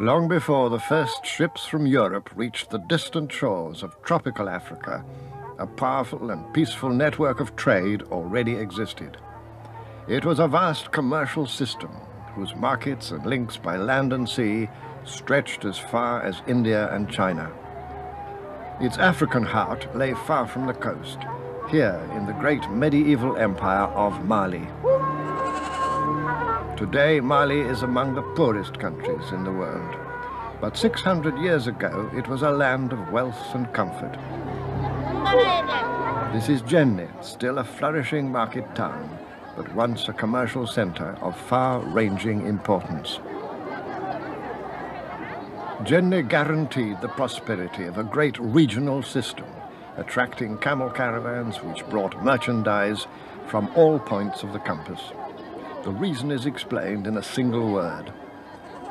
Long before the first ships from Europe reached the distant shores of tropical Africa, a powerful and peaceful network of trade already existed. It was a vast commercial system whose markets and links by land and sea stretched as far as India and China. Its African heart lay far from the coast, here in the great medieval empire of Mali. Today, Mali is among the poorest countries in the world, but 600 years ago it was a land of wealth and comfort. This is Jenne, still a flourishing market town, but once a commercial center of far-ranging importance. Jenne guaranteed the prosperity of a great regional system, attracting camel caravans which brought merchandise from all points of the compass. The reason is explained in a single word.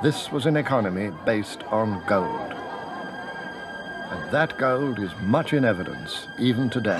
This was an economy based on gold. And that gold is much in evidence even today.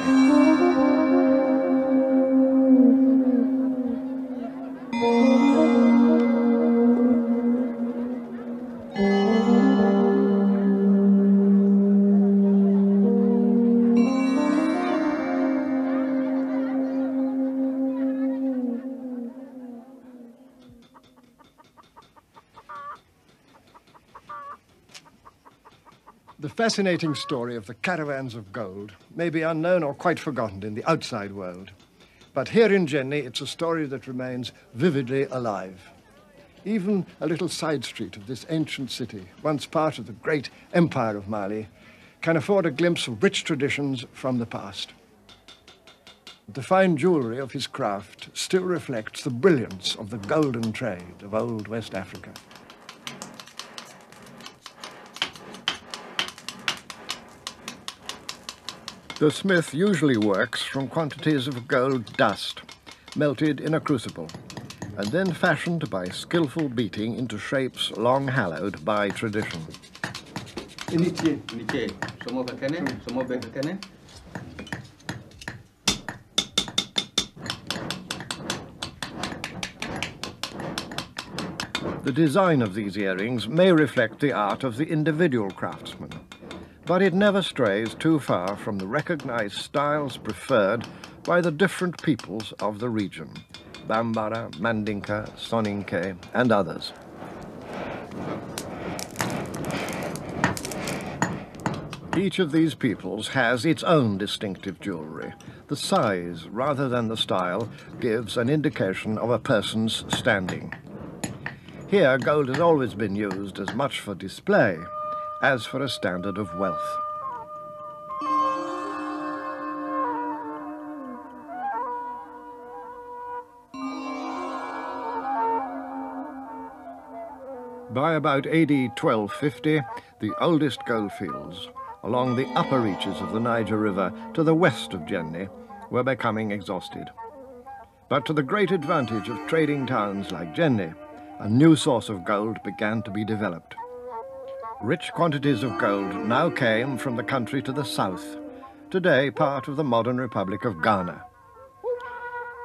The fascinating story of the caravans of gold may be unknown or quite forgotten in the outside world. But here in Jenne, it's a story that remains vividly alive. Even a little side street of this ancient city, once part of the great empire of Mali, can afford a glimpse of rich traditions from the past. The fine jewelry of his craft still reflects the brilliance of the golden trade of old West Africa. The smith usually works from quantities of gold dust, melted in a crucible, and then fashioned by skillful beating into shapes long hallowed by tradition. The design of these earrings may reflect the art of the individual craftsman, but it never strays too far from the recognized styles preferred by the different peoples of the region, Bambara, Mandinka, Soninke, and others. Each of these peoples has its own distinctive jewelry. The size, rather than the style, gives an indication of a person's standing. Here, gold has always been used as much for display as for a standard of wealth. By about AD 1250, the oldest goldfields along the upper reaches of the Niger River to the west of Jenne were becoming exhausted. But to the great advantage of trading towns like Jenne, a new source of gold began to be developed. Rich quantities of gold now came from the country to the south, today part of the modern Republic of Ghana.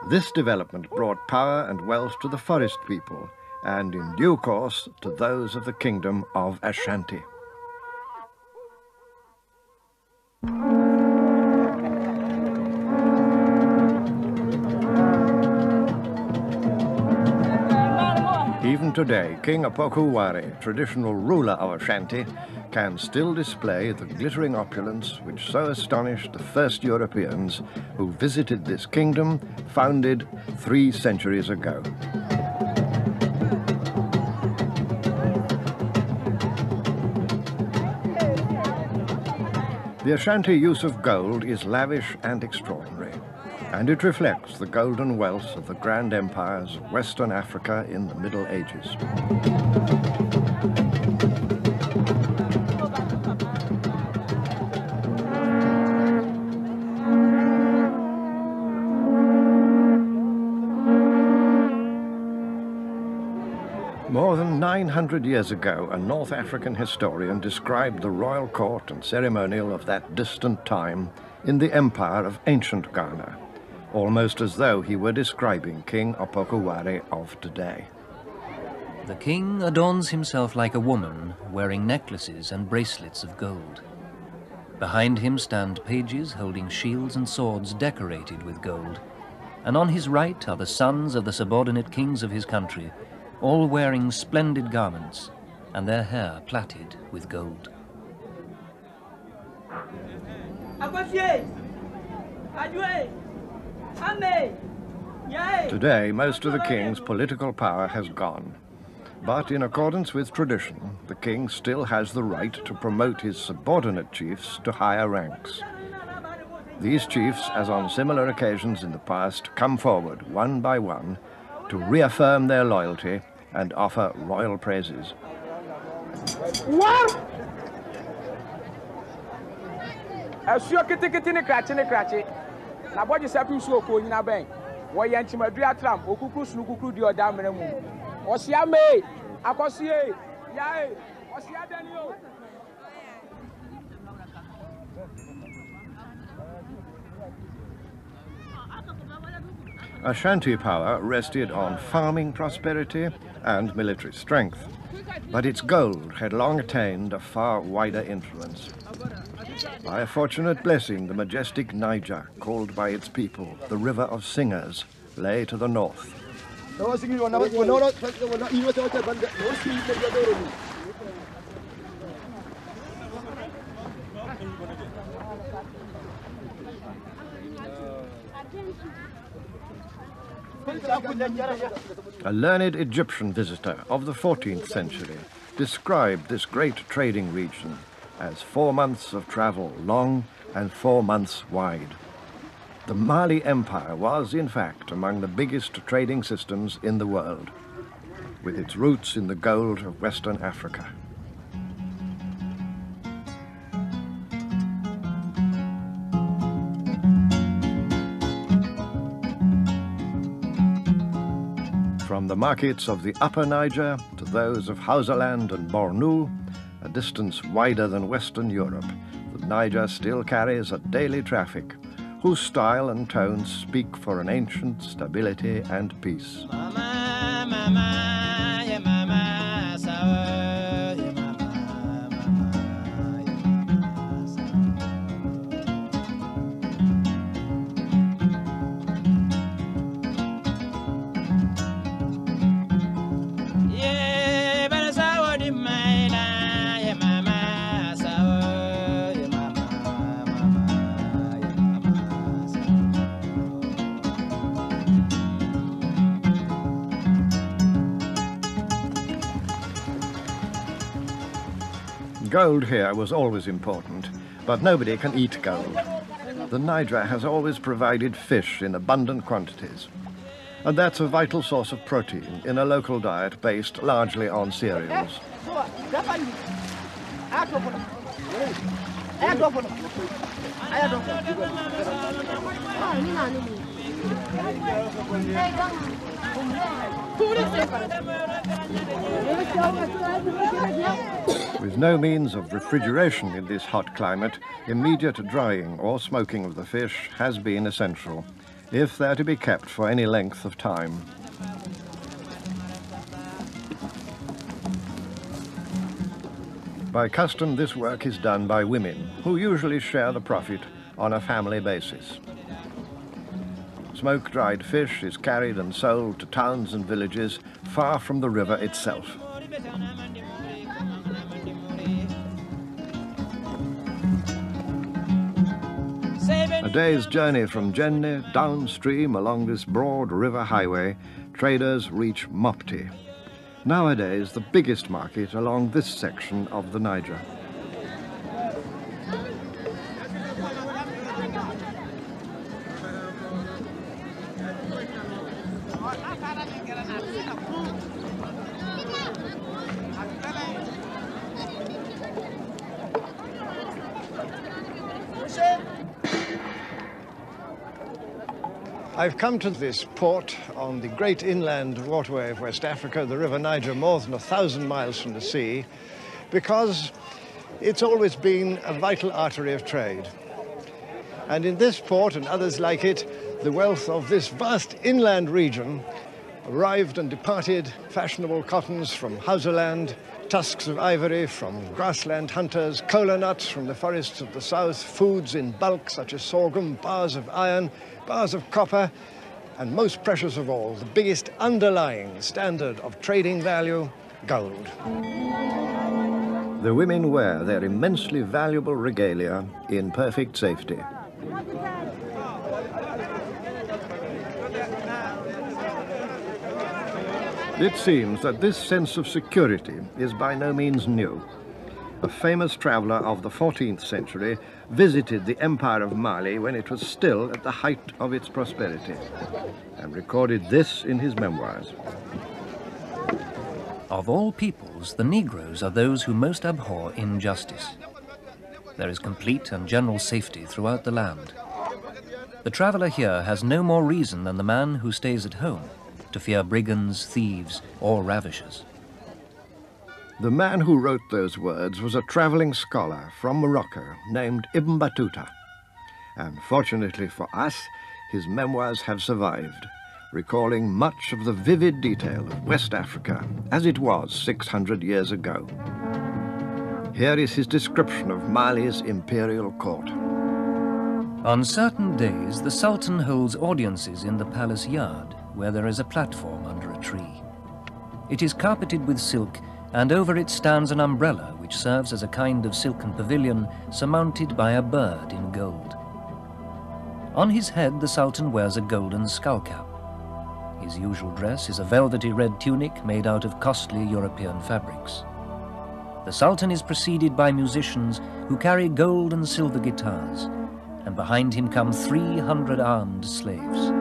This development brought power and wealth to the forest people, and in due course to those of the kingdom of Ashanti. Even today, King Ambakisye-Okang, traditional ruler of Ashanti, can still display the glittering opulence which so astonished the first Europeans who visited this kingdom, founded 3 centuries ago. The Ashanti use of gold is lavish and extraordinary, and it reflects the golden wealth of the grand empires of Western Africa in the Middle Ages. More than 900 years ago, a North African historian described the royal court and ceremonial of that distant time in the empire of ancient Ghana, almost as though he were describing King Ambakisye of today. The king adorns himself like a woman, wearing necklaces and bracelets of gold. Behind him stand pages holding shields and swords decorated with gold, and on his right are the sons of the subordinate kings of his country, all wearing splendid garments and their hair plaited with gold. Today, most of the king's political power has gone. But in accordance with tradition, the king still has the right to promote his subordinate chiefs to higher ranks. These chiefs, as on similar occasions in the past, come forward one by one to reaffirm their loyalty and offer royal praises. Ashanti power rested on farming prosperity and military strength, but its gold had long attained a far wider influence. By a fortunate blessing, the majestic Niger, called by its people the River of Singers, lay to the north. A learned Egyptian visitor of the 14th century described this great trading region as 4 months of travel long and 4 months wide. The Mali Empire was, in fact, among the biggest trading systems in the world, with its roots in the gold of Western Africa. From the markets of the upper Niger to those of Hausaland and Bornu, a distance wider than Western Europe, the Niger still carries a daily traffic whose style and tones speak for an ancient stability and peace. Gold here was always important, but nobody can eat gold. The Niger has always provided fish in abundant quantities, and that's a vital source of protein in a local diet based largely on cereals. With no means of refrigeration in this hot climate, immediate drying or smoking of the fish has been essential, if they're to be kept for any length of time. By custom, this work is done by women, who usually share the profit on a family basis. Smoke-dried fish is carried and sold to towns and villages far from the river itself. A day's journey from Jenny, downstream along this broad river highway, traders reach Mopti, nowadays the biggest market along this section of the Niger. I've come to this port on the great inland waterway of West Africa, the River Niger, more than 1,000 miles from the sea, because it's always been a vital artery of trade. And in this port and others like it, the wealth of this vast inland region arrived and departed fashionable cottons from Hausaland, tusks of ivory from grassland hunters, cola nuts from the forests of the south, foods in bulk such as sorghum, bars of iron, bars of copper, and most precious of all, the biggest underlying standard of trading value, gold. The women wear their immensely valuable regalia in perfect safety. It seems that this sense of security is by no means new. A famous traveller of the 14th century visited the Empire of Mali when it was still at the height of its prosperity and recorded this in his memoirs. Of all peoples, the Negroes are those who most abhor injustice. There is complete and general safety throughout the land. The traveller here has no more reason than the man who stays at home to fear brigands, thieves, or ravishers. The man who wrote those words was a travelling scholar from Morocco named Ibn Battuta. And fortunately for us, his memoirs have survived, recalling much of the vivid detail of West Africa as it was 600 years ago. Here is his description of Mali's imperial court. On certain days, the Sultan holds audiences in the palace yard, where there is a platform under a tree. It is carpeted with silk, and over it stands an umbrella which serves as a kind of silken pavilion surmounted by a bird in gold. On his head the Sultan wears a golden skull cap. His usual dress is a velvety red tunic made out of costly European fabrics. The Sultan is preceded by musicians who carry gold and silver guitars, and behind him come 300 armed slaves.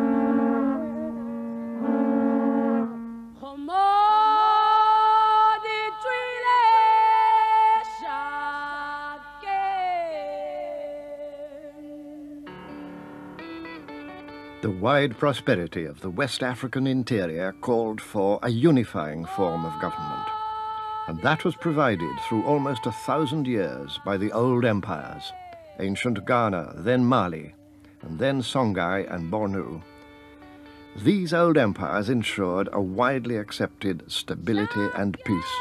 The wide prosperity of the West African interior called for a unifying form of government, and that was provided through almost 1,000 years by the old empires, ancient Ghana, then Mali, and then Songhai and Bornu. These old empires ensured a widely accepted stability and peace.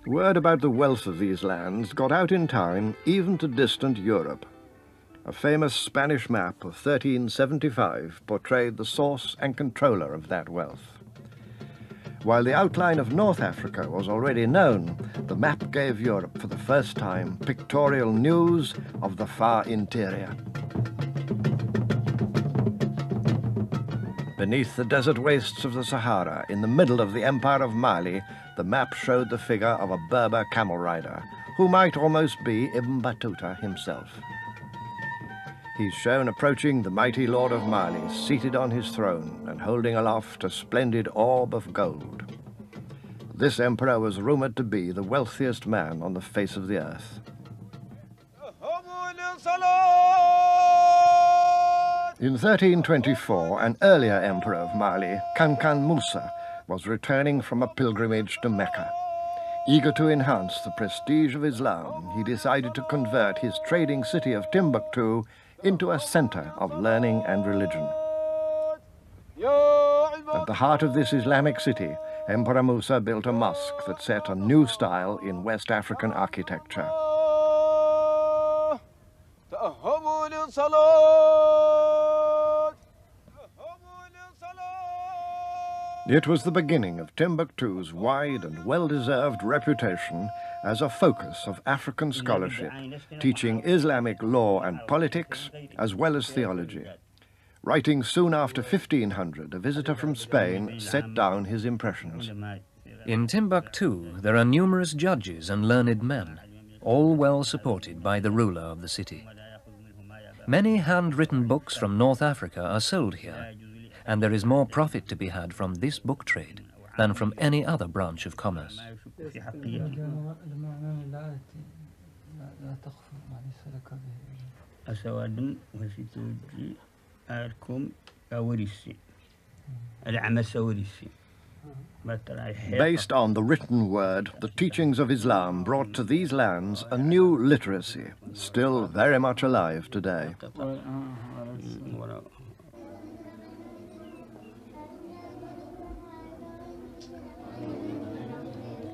Word about the wealth of these lands got out in time even to distant Europe. A famous Spanish map of 1375 portrayed the source and controller of that wealth. While the outline of North Africa was already known, the map gave Europe for the first time pictorial news of the far interior. Beneath the desert wastes of the Sahara, in the middle of the Empire of Mali, the map showed the figure of a Berber camel rider, who might almost be Ibn Battuta himself. He's shown approaching the mighty Lord of Mali, seated on his throne and holding aloft a splendid orb of gold. This emperor was rumored to be the wealthiest man on the face of the earth. In 1324, an earlier emperor of Mali, Kankan Musa, was returning from a pilgrimage to Mecca. Eager to enhance the prestige of Islam, he decided to convert his trading city of Timbuktu into a center of learning and religion. At the heart of this Islamic city, Emperor Musa built a mosque that set a new style in West African architecture. It was the beginning of Timbuktu's wide and well-deserved reputation as a focus of African scholarship, teaching Islamic law and politics as well as theology. Writing soon after 1500, a visitor from Spain set down his impressions. In Timbuktu, there are numerous judges and learned men, all well supported by the ruler of the city. Many handwritten books from North Africa are sold here, and there is more profit to be had from this book trade than from any other branch of commerce. Based on the written word, the teachings of Islam brought to these lands a new literacy, still very much alive today.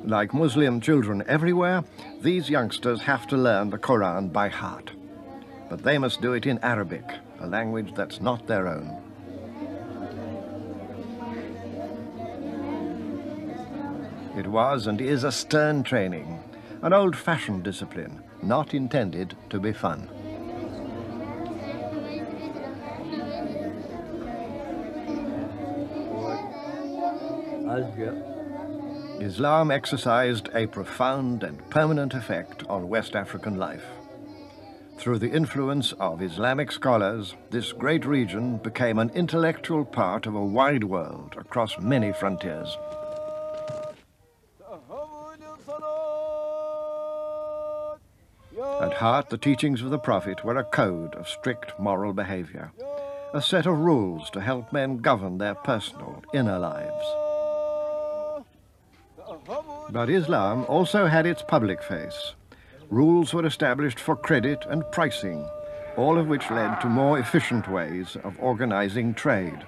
Like Muslim children everywhere, these youngsters have to learn the Quran by heart. But they must do it in Arabic, a language that's not their own. It was and is a stern training, an old-fashioned discipline, not intended to be fun. Islam exercised a profound and permanent effect on West African life. Through the influence of Islamic scholars, this great region became an intellectual part of a wide world across many frontiers. At heart, the teachings of the Prophet were a code of strict moral behavior, a set of rules to help men govern their personal, inner lives. But Islam also had its public face. Rules were established for credit and pricing, all of which led to more efficient ways of organizing trade.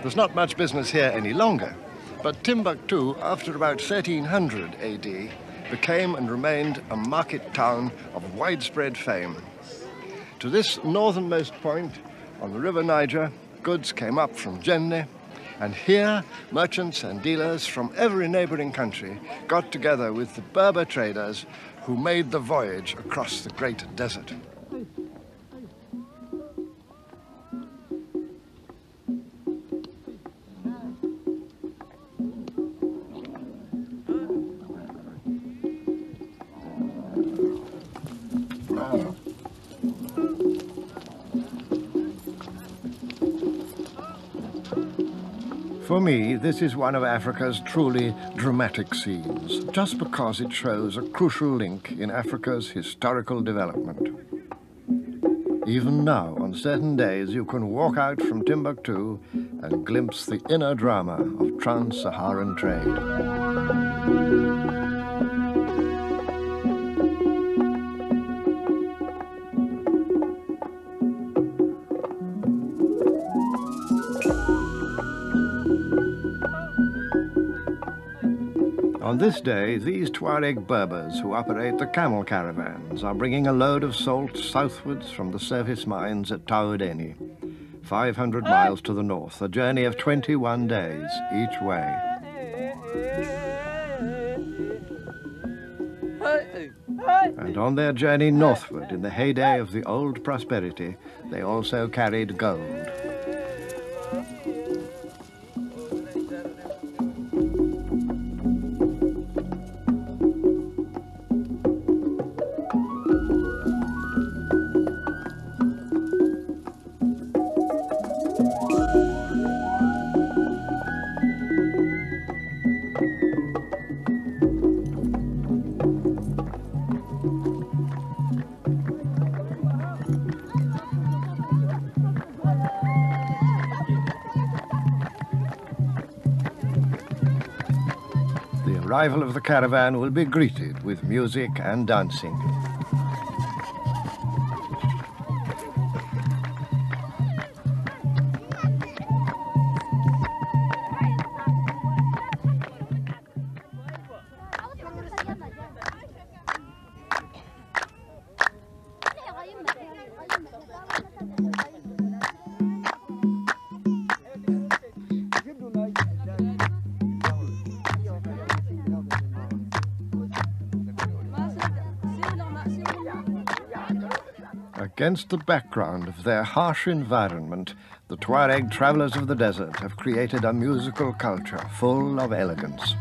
There's not much business here any longer, but Timbuktu, after about 1300 AD, became and remained a market town of widespread fame. To this northernmost point on the River Niger, goods came up from Jenne, and here merchants and dealers from every neighboring country got together with the Berber traders who made the voyage across the great desert. For me, this is one of Africa's truly dramatic scenes, just because it shows a crucial link in Africa's historical development. Even now, on certain days, you can walk out from Timbuktu and glimpse the inner drama of trans-Saharan trade. On this day, these Tuareg Berbers who operate the camel caravans are bringing a load of salt southwards from the surface mines at Taoudeni, 500 miles to the north, a journey of 21 days each way. And on their journey northward, in the heyday of the old prosperity, they also carried gold. arrival of the caravan will be greeted with music and dancing. Against the background of their harsh environment, the Tuareg travelers of the desert have created a musical culture full of elegance.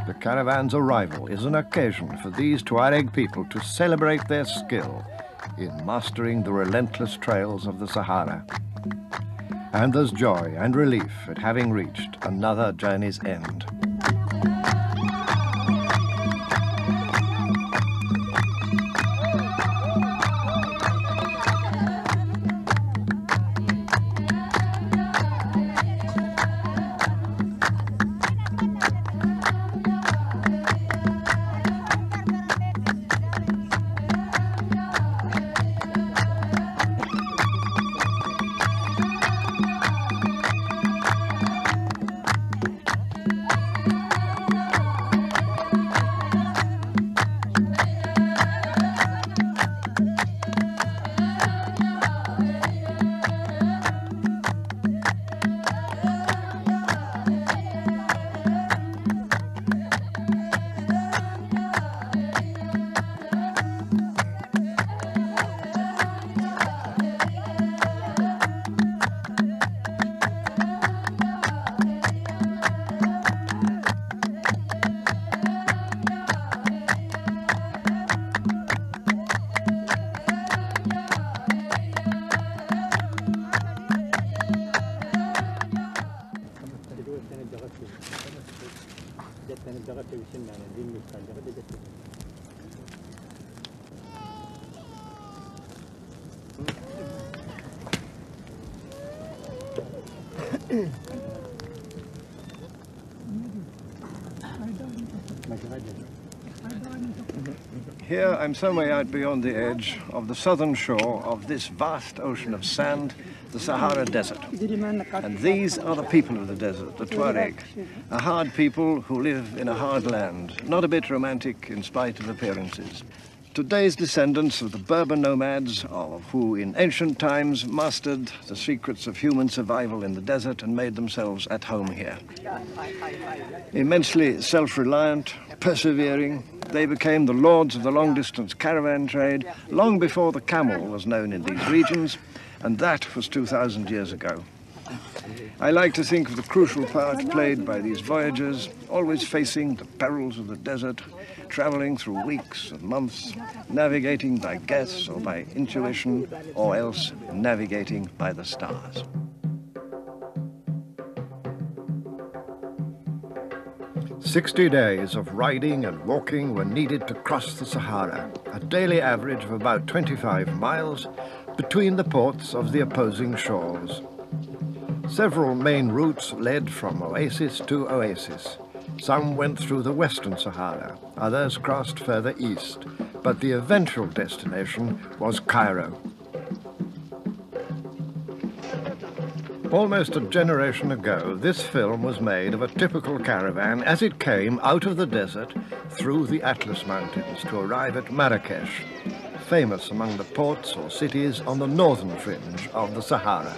The caravan's arrival is an occasion for these Tuareg people to celebrate their skill in mastering the relentless trails of the Sahara. And there's joy and relief at having reached another journey's end. Here I'm some way out beyond the edge of the southern shore of this vast ocean of sand, the Sahara Desert. And these are the people of the desert, the Tuareg, a hard people who live in a hard land, not a bit romantic in spite of appearances. Today's descendants of the Berber nomads, who in ancient times mastered the secrets of human survival in the desert and made themselves at home here. Immensely self-reliant, persevering, they became the lords of the long-distance caravan trade long before the camel was known in these regions, and that was 2,000 years ago. I like to think of the crucial part played by these voyagers, always facing the perils of the desert, traveling through weeks and months, navigating by guess or by intuition, or else navigating by the stars. "60 days of riding and walking were needed to cross the Sahara, a daily average of about 25 miles between the ports of the opposing shores. Several main routes led from oasis to oasis. Some went through the Western Sahara, others crossed further east, but the eventual destination was Cairo. Almost a generation ago, this film was made of a typical caravan as it came out of the desert through the Atlas Mountains to arrive at Marrakesh, famous among the ports or cities on the northern fringe of the Sahara.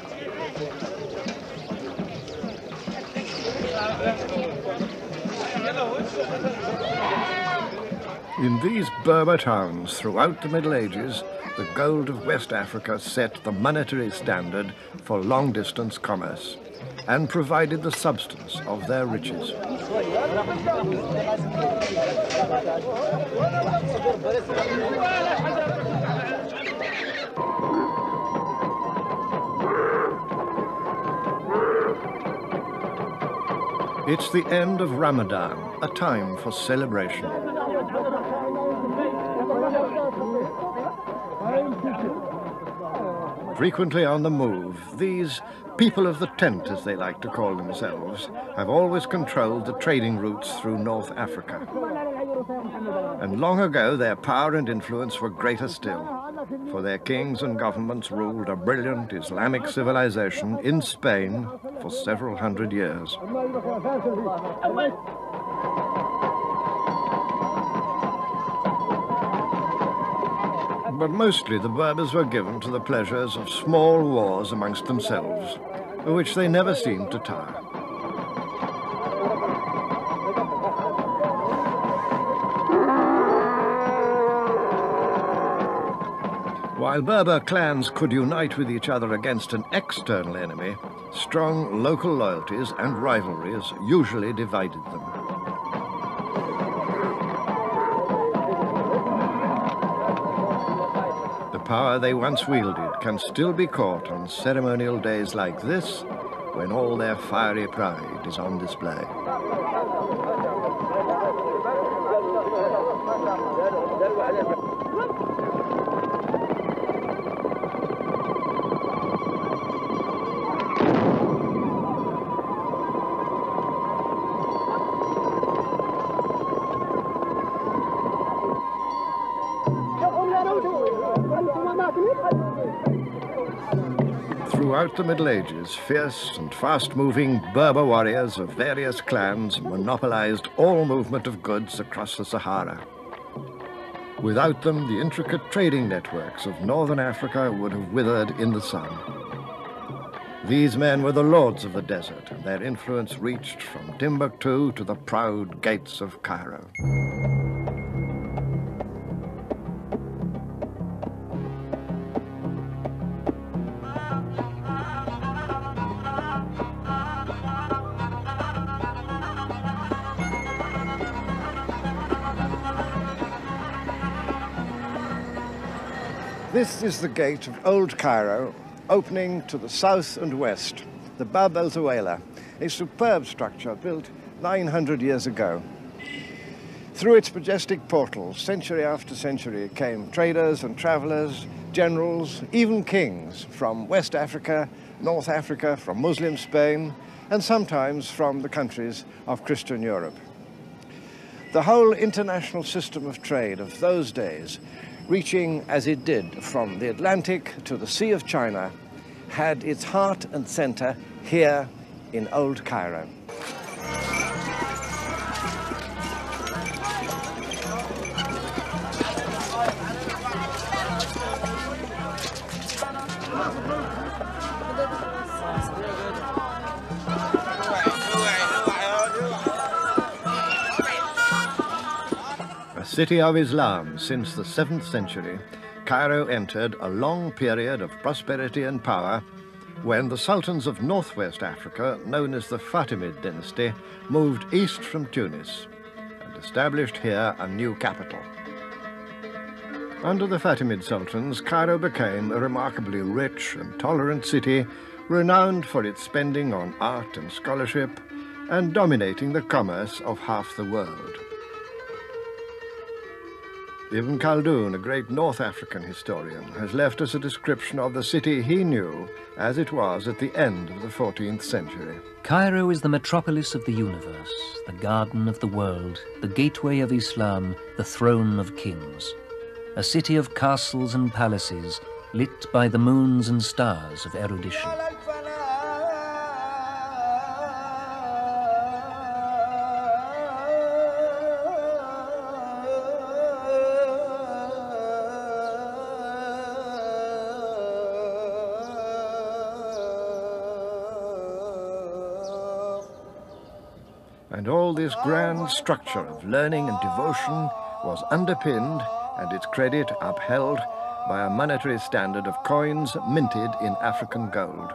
In these Berber towns throughout the Middle Ages, the gold of West Africa set the monetary standard for long-distance commerce and provided the substance of their riches. It's the end of Ramadan, a time for celebration. Frequently on the move, these people of the tent, as they like to call themselves, have always controlled the trading routes through North Africa. And long ago their power and influence were greater still, for their kings and governments ruled a brilliant Islamic civilization in Spain for several hundred years. But mostly the Berbers were given to the pleasures of small wars amongst themselves, of which they never seemed to tire. While Berber clans could unite with each other against an external enemy, strong local loyalties and rivalries usually divided them. The power they once wielded can still be caught on ceremonial days like this, when all their fiery pride is on display. Throughout the Middle Ages, fierce and fast-moving Berber warriors of various clans monopolized all movement of goods across the Sahara. Without them, the intricate trading networks of northern Africa would have withered in the sun. These men were the lords of the desert, and their influence reached from Timbuktu to the proud gates of Cairo. This is the gate of Old Cairo, opening to the south and west, the Bab el-Tawela, a superb structure built 900 years ago. Through its majestic portals, century after century, came traders and travelers, generals, even kings from West Africa, North Africa, from Muslim Spain, and sometimes from the countries of Christian Europe. The whole international system of trade of those days, reaching as it did from the Atlantic to the Sea of China, had its heart and center here in Old Cairo. City of Islam, since the 7th century, Cairo entered a long period of prosperity and power when the sultans of northwest Africa, known as the Fatimid dynasty, moved east from Tunis and established here a new capital. Under the Fatimid sultans, Cairo became a remarkably rich and tolerant city, renowned for its spending on art and scholarship, and dominating the commerce of half the world. Ibn Khaldun, a great North African historian, has left us a description of the city he knew as it was at the end of the 14th century. Cairo is the metropolis of the universe, the garden of the world, the gateway of Islam, the throne of kings. A city of castles and palaces, lit by the moons and stars of erudition. And all this grand structure of learning and devotion was underpinned and its credit upheld by a monetary standard of coins minted in African gold.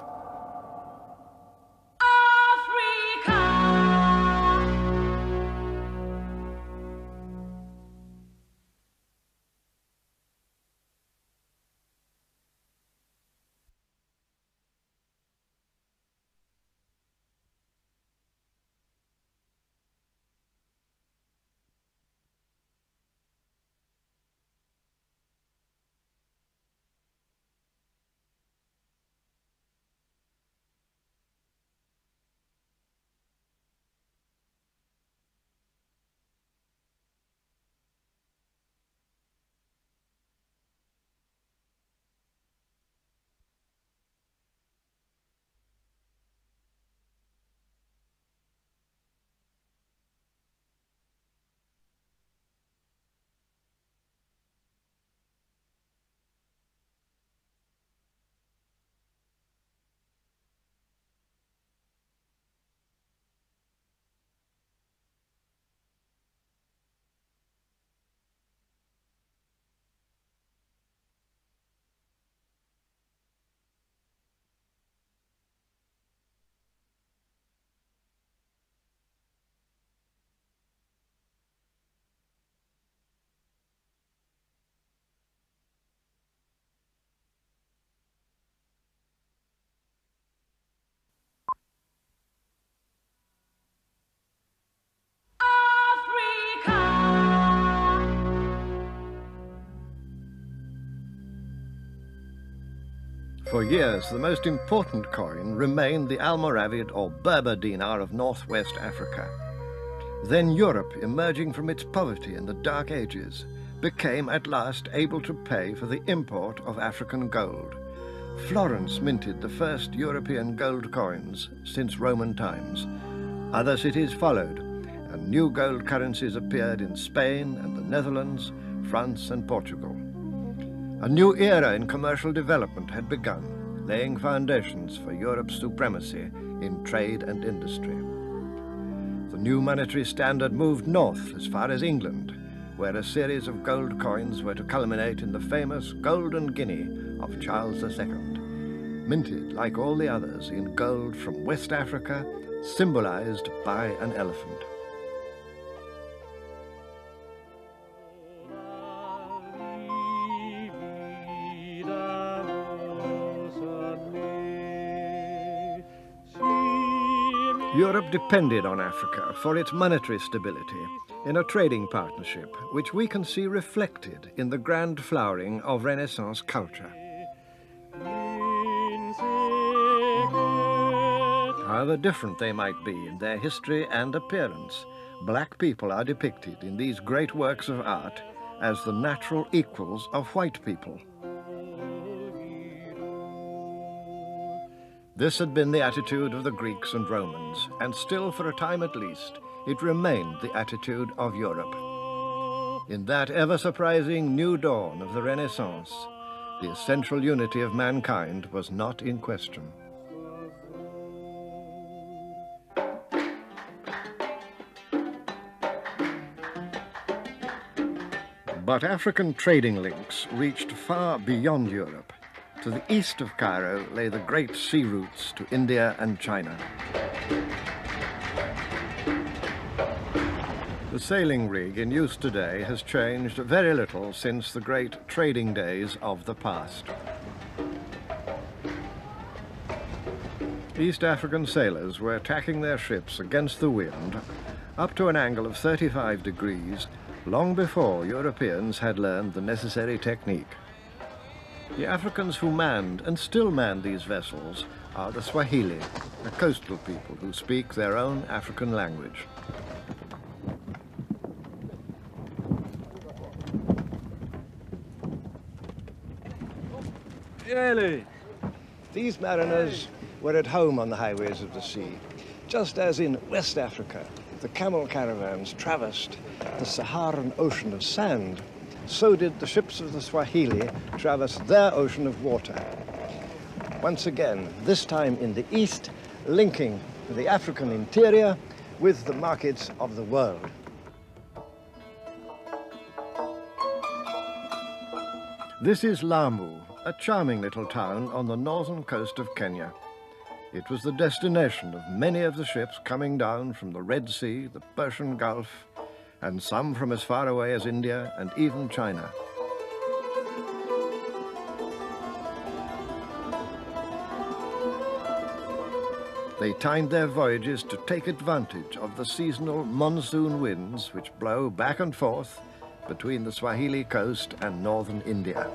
For years, the most important coin remained the Almoravid or Berber dinar of northwest Africa. Then Europe, emerging from its poverty in the Dark Ages, became at last able to pay for the import of African gold. Florence minted the first European gold coins since Roman times. Other cities followed, and new gold currencies appeared in Spain and the Netherlands, France and Portugal. A new era in commercial development had begun, laying foundations for Europe's supremacy in trade and industry. The new monetary standard moved north as far as England, where a series of gold coins were to culminate in the famous Golden Guinea of Charles II, minted, like all the others, in gold from West Africa, symbolized by an elephant. Europe depended on Africa for its monetary stability in a trading partnership which we can see reflected in the grand flowering of Renaissance culture. However different they might be in their history and appearance, black people are depicted in these great works of art as the natural equals of white people. This had been the attitude of the Greeks and Romans, and still for a time at least, it remained the attitude of Europe. In that ever-surprising new dawn of the Renaissance, the essential unity of mankind was not in question. But African trading links reached far beyond Europe. To the east of Cairo lay the great sea routes to India and China. The sailing rig in use today has changed very little since the great trading days of the past. East African sailors were tacking their ships against the wind up to an angle of 35 degrees long before Europeans had learned the necessary technique. The Africans who manned and still man these vessels are the Swahili, a coastal people who speak their own African language. These mariners were at home on the highways of the sea, just as in West Africa the camel caravans traversed the Saharan ocean of sand. So did the ships of the Swahili traverse their ocean of water. Once again, this time in the east, linking the African interior with the markets of the world. This is Lamu, a charming little town on the northern coast of Kenya. It was the destination of many of the ships coming down from the Red Sea, the Persian Gulf, and some from as far away as India and even China. They timed their voyages to take advantage of the seasonal monsoon winds which blow back and forth between the Swahili coast and northern India.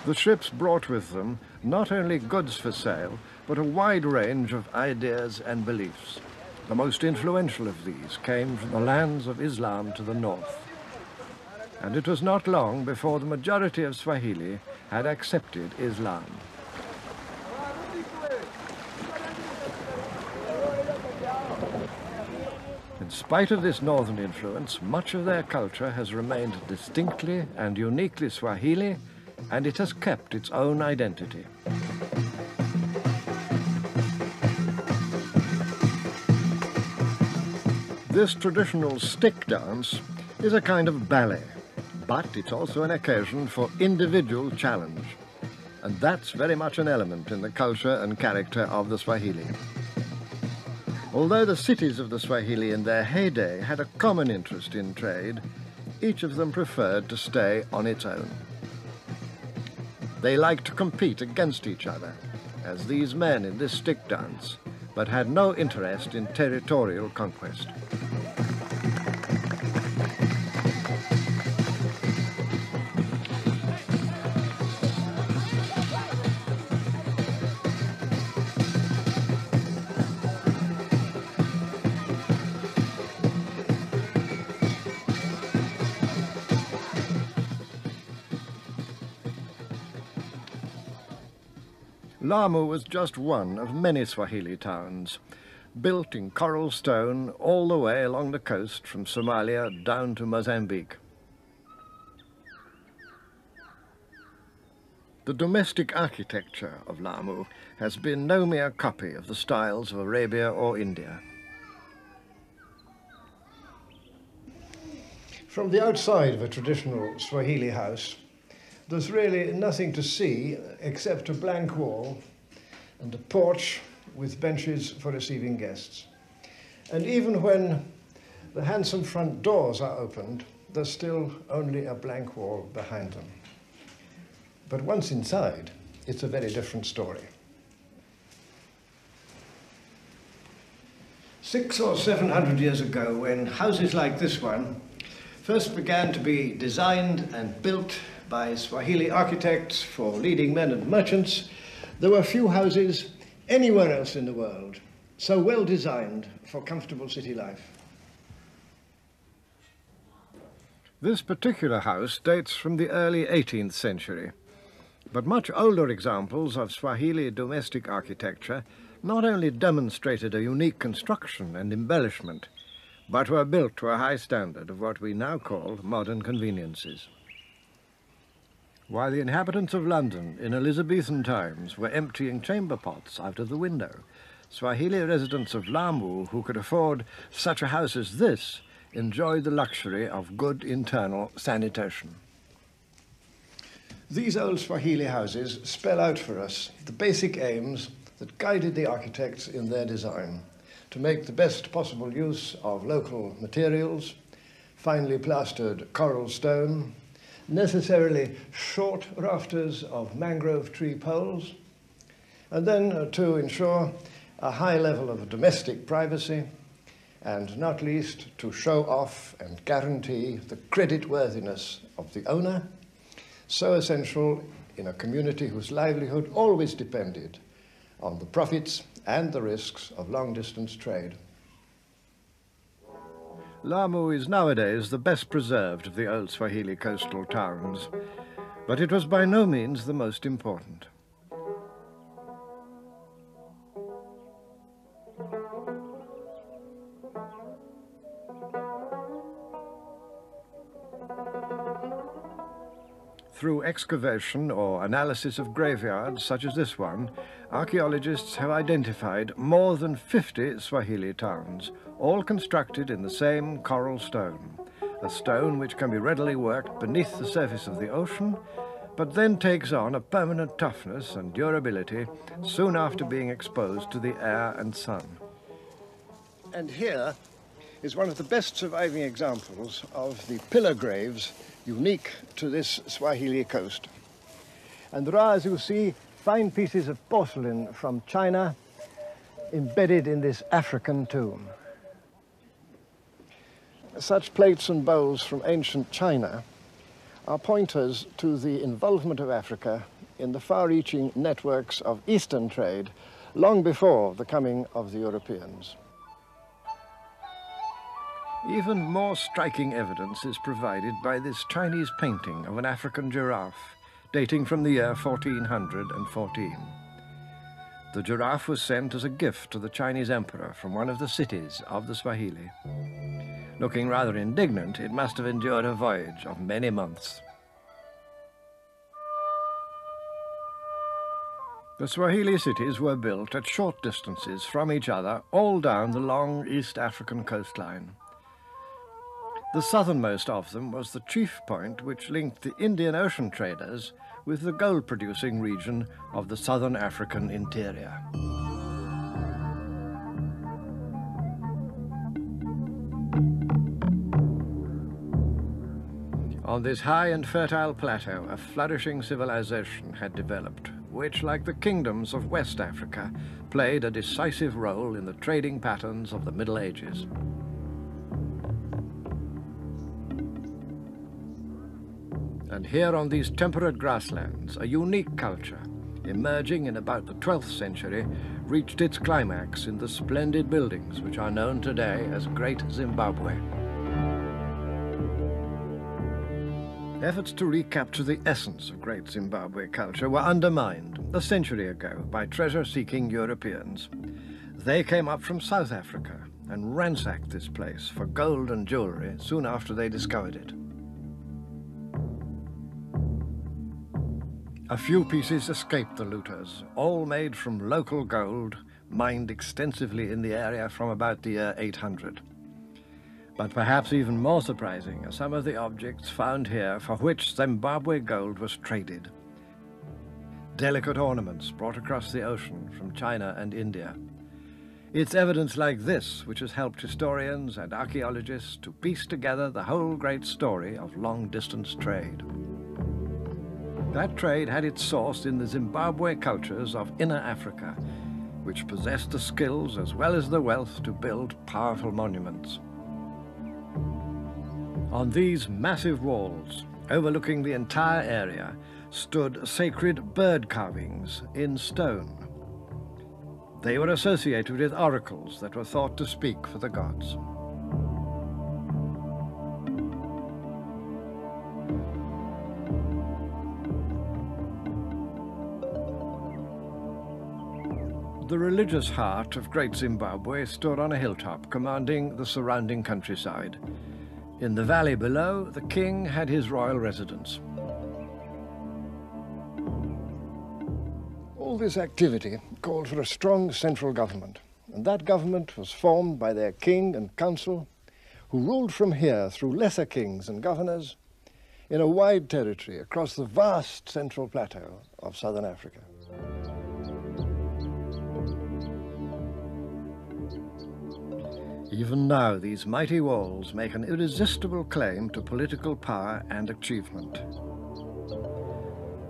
The ships brought with them not only goods for sale, but a wide range of ideas and beliefs. The most influential of these came from the lands of Islam to the north. And it was not long before the majority of Swahili had accepted Islam. In spite of this northern influence, much of their culture has remained distinctly and uniquely Swahili, and it has kept its own identity. This traditional stick dance is a kind of ballet, but it's also an occasion for individual challenge. And that's very much an element in the culture and character of the Swahili. Although the cities of the Swahili in their heyday had a common interest in trade, each of them preferred to stay on its own. They liked to compete against each other, as these men in this stick dance, but had no interest in territorial conquest. Lamu was just one of many Swahili towns, built in coral stone all the way along the coast from Somalia down to Mozambique. The domestic architecture of Lamu has been no mere copy of the styles of Arabia or India. From the outside of a traditional Swahili house, there's really nothing to see except a blank wall and a porch with benches for receiving guests. And even when the handsome front doors are opened, there's still only a blank wall behind them. But once inside, it's a very different story. 600 or 700 years ago, when houses like this one first began to be designed and built by Swahili architects for leading men and merchants, there were few houses anywhere else in the world so well designed for comfortable city life. This particular house dates from the early 18th century, but much older examples of Swahili domestic architecture not only demonstrated a unique construction and embellishment, but were built to a high standard of what we now call modern conveniences. While the inhabitants of London in Elizabethan times were emptying chamber pots out of the window, Swahili residents of Lamu who could afford such a house as this enjoyed the luxury of good internal sanitation. These old Swahili houses spell out for us the basic aims that guided the architects in their design: to make the best possible use of local materials, finely plastered coral stone, necessarily short rafters of mangrove tree poles, and then to ensure a high level of domestic privacy, and not least to show off and guarantee the creditworthiness of the owner, so essential in a community whose livelihood always depended on the profits and the risks of long-distance trade. Lamu is nowadays the best preserved of the old Swahili coastal towns, but it was by no means the most important. Through excavation or analysis of graveyards such as this one, archaeologists have identified more than 50 Swahili towns, all constructed in the same coral stone, a stone which can be readily worked beneath the surface of the ocean, but then takes on a permanent toughness and durability soon after being exposed to the air and sun. And here is one of the best surviving examples of the pillar graves unique to this Swahili coast. And there are, as you see, fine pieces of porcelain from China embedded in this African tomb. Such plates and bowls from ancient China are pointers to the involvement of Africa in the far-reaching networks of Eastern trade long before the coming of the Europeans. Even more striking evidence is provided by this Chinese painting of an African giraffe dating from the year 1414. The giraffe was sent as a gift to the Chinese emperor from one of the cities of the Swahili. Looking rather indignant, it must have endured a voyage of many months. The Swahili cities were built at short distances from each other all down the long East African coastline. The southernmost of them was the chief point which linked the Indian Ocean traders with the gold-producing region of the southern African interior. On this high and fertile plateau, a flourishing civilization had developed, which, like the kingdoms of West Africa, played a decisive role in the trading patterns of the Middle Ages. And here on these temperate grasslands, a unique culture, emerging in about the 12th century, reached its climax in the splendid buildings which are known today as Great Zimbabwe. Efforts to recapture the essence of Great Zimbabwe culture were undermined a century ago by treasure-seeking Europeans. They came up from South Africa and ransacked this place for gold and jewelry soon after they discovered it. A few pieces escaped the looters, all made from local gold, mined extensively in the area from about the year 800. But perhaps even more surprising are some of the objects found here for which Zimbabwe gold was traded. Delicate ornaments brought across the ocean from China and India. It's evidence like this which has helped historians and archaeologists to piece together the whole great story of long-distance trade. That trade had its source in the Zimbabwe cultures of Inner Africa, which possessed the skills as well as the wealth to build powerful monuments. On these massive walls, overlooking the entire area, stood sacred bird carvings in stone. They were associated with oracles that were thought to speak for the gods. The religious heart of Great Zimbabwe stood on a hilltop commanding the surrounding countryside. In the valley below, the king had his royal residence. All this activity called for a strong central government, and that government was formed by their king and council, who ruled from here through lesser kings and governors in a wide territory across the vast central plateau of southern Africa. Even now, these mighty walls make an irresistible claim to political power and achievement.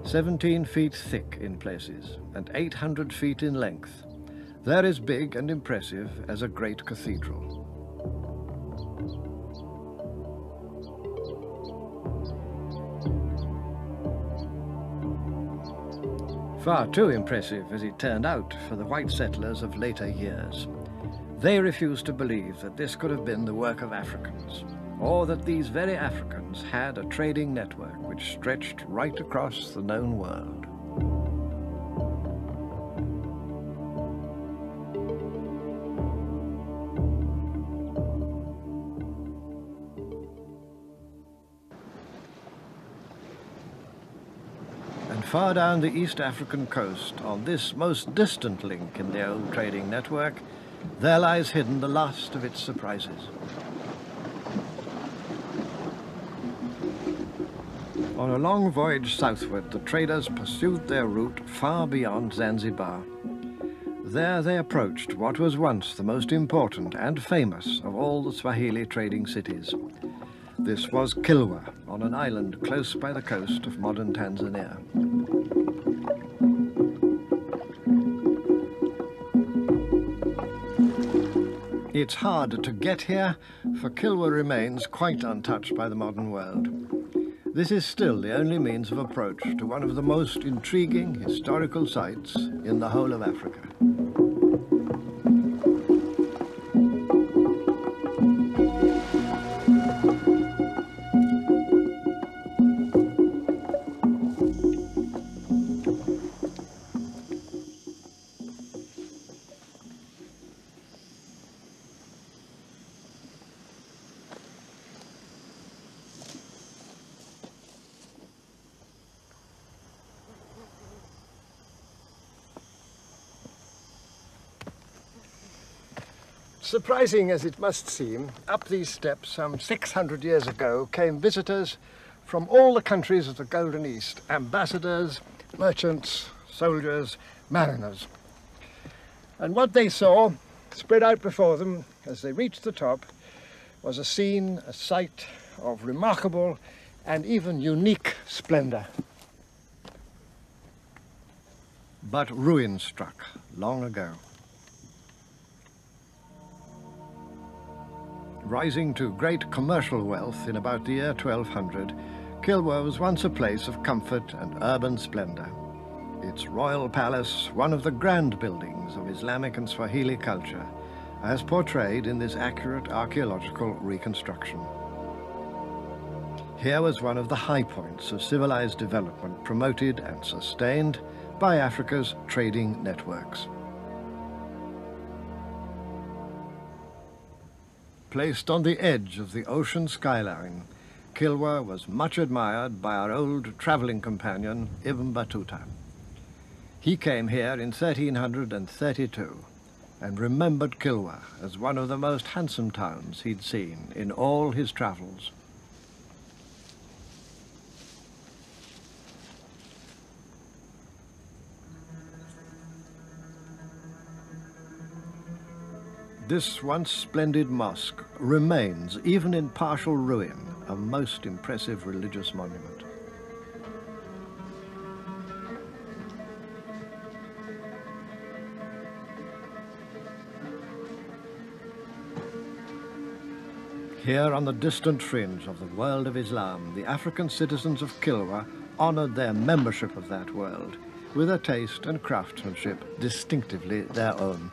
17 feet thick in places and 800 feet in length, they're as big and impressive as a great cathedral. Far too impressive, as it turned out, for the white settlers of later years. They refused to believe that this could have been the work of Africans, or that these very Africans had a trading network which stretched right across the known world. And far down the East African coast, on this most distant link in the old trading network, there lies hidden the last of its surprises. On a long voyage southward, the traders pursued their route far beyond Zanzibar. There they approached what was once the most important and famous of all the Swahili trading cities. This was Kilwa, on an island close by the coast of modern Tanzania. It's hard to get here, for Kilwa remains quite untouched by the modern world. This is still the only means of approach to one of the most intriguing historical sites in the whole of Africa. Surprising as it must seem, up these steps some 600 years ago came visitors from all the countries of the Golden East, ambassadors, merchants, soldiers, mariners. And what they saw spread out before them as they reached the top was a scene, a sight of remarkable and even unique splendor. But ruin struck long ago. Rising to great commercial wealth in about the year 1200, Kilwa was once a place of comfort and urban splendor. Its royal palace, one of the grand buildings of Islamic and Swahili culture, as portrayed in this accurate archaeological reconstruction. Here was one of the high points of civilized development promoted and sustained by Africa's trading networks. Placed on the edge of the ocean skyline, Kilwa was much admired by our old traveling companion, Ibn Battuta. He came here in 1332 and remembered Kilwa as one of the most handsome towns he'd seen in all his travels. This once splendid mosque remains, even in partial ruin, a most impressive religious monument. Here on the distant fringe of the world of Islam, the African citizens of Kilwa honored their membership of that world with a taste and craftsmanship distinctively their own.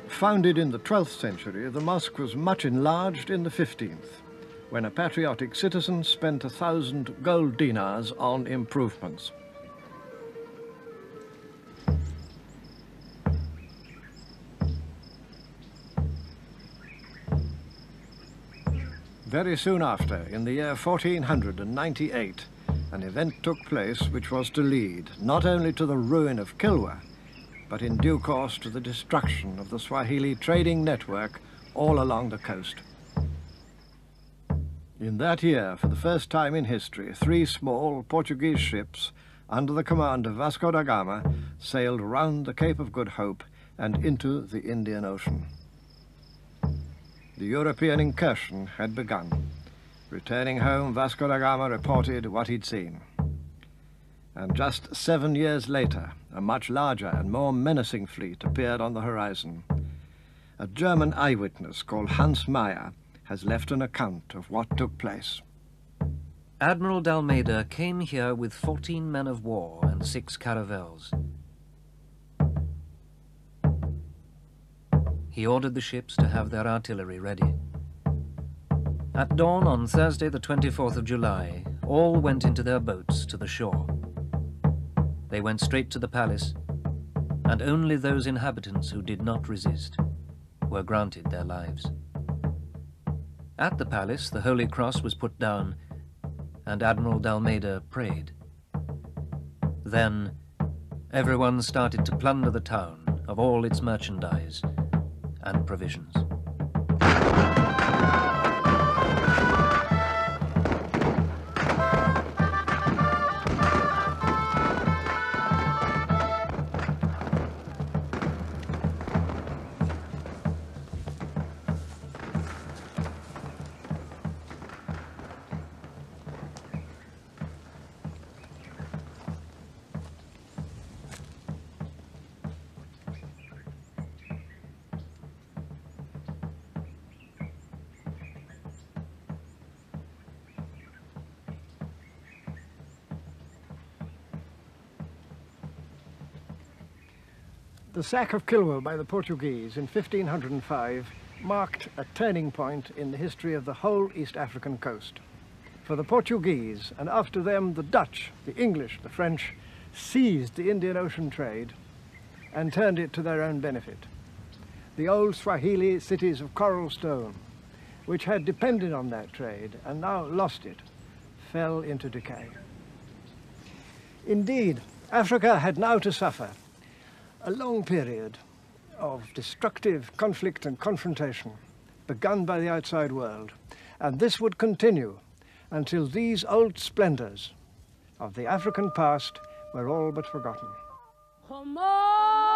Founded in the 12th century, the mosque was much enlarged in the 15th, when a patriotic citizen spent 1,000 gold dinars on improvements. Very soon after, in the year 1498, an event took place which was to lead not only to the ruin of Kilwa, but in due course to the destruction of the Swahili trading network all along the coast. In that year, for the first time in history, 3 small Portuguese ships under the command of Vasco da Gama sailed round the Cape of Good Hope and into the Indian Ocean. The European incursion had begun. Returning home, Vasco da Gama reported what he'd seen. And just 7 years later, a much larger and more menacing fleet appeared on the horizon. A German eyewitness called Hans Meyer has left an account of what took place. Admiral d'Almeida came here with 14 men of war and 6 caravels. He ordered the ships to have their artillery ready. At dawn on Thursday, the 24th of July, all went into their boats to the shore. They went straight to the palace, and only those inhabitants who did not resist were granted their lives. At the palace, the Holy Cross was put down, and Admiral d'Almeida prayed. Then, everyone started to plunder the town of all its merchandise and provisions. The sack of Kilwa by the Portuguese in 1505 marked a turning point in the history of the whole East African coast. For the Portuguese, and after them the Dutch, the English, the French, seized the Indian Ocean trade and turned it to their own benefit. The old Swahili cities of coral stone, which had depended on that trade and now lost it, fell into decay. Indeed, Africa had now to suffer a long period of destructive conflict and confrontation begun by the outside world, and this would continue until these old splendors of the African past were all but forgotten. Come on!